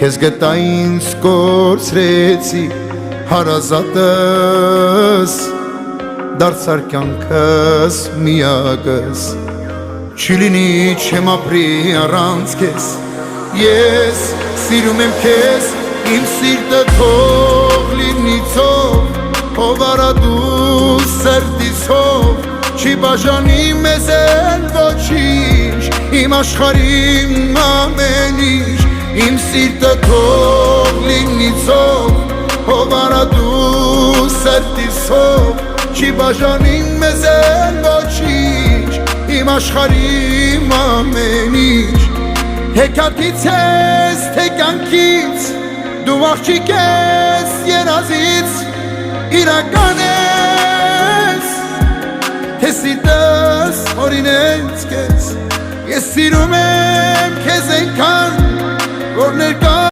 քեզ գտա ինձ կորցրեցի հարազատս դարձար կյանքս միակս չի լինի չեմ ապրի առանց քեզ ես սիրում եմ քեզ իմ սիրտը թող լինի ցով ով արա դու սրտիս հով չի բաժանի մեզ էլ ոչինչ իմ աշխարհի ամեն ինչ իմ սիրտը թող լինի ցով ով արա դու սրտիս հով չի բաժանի մեզ էլ ոչինչ իմ աշխարհի ամեն ինչ հեքիաթից ես թե կյանքից դու աղջիկ ես երազից իրական ես թե սիրտս օրինեց քեզ ես սիրում եմ քեզ այնքան որ ներկա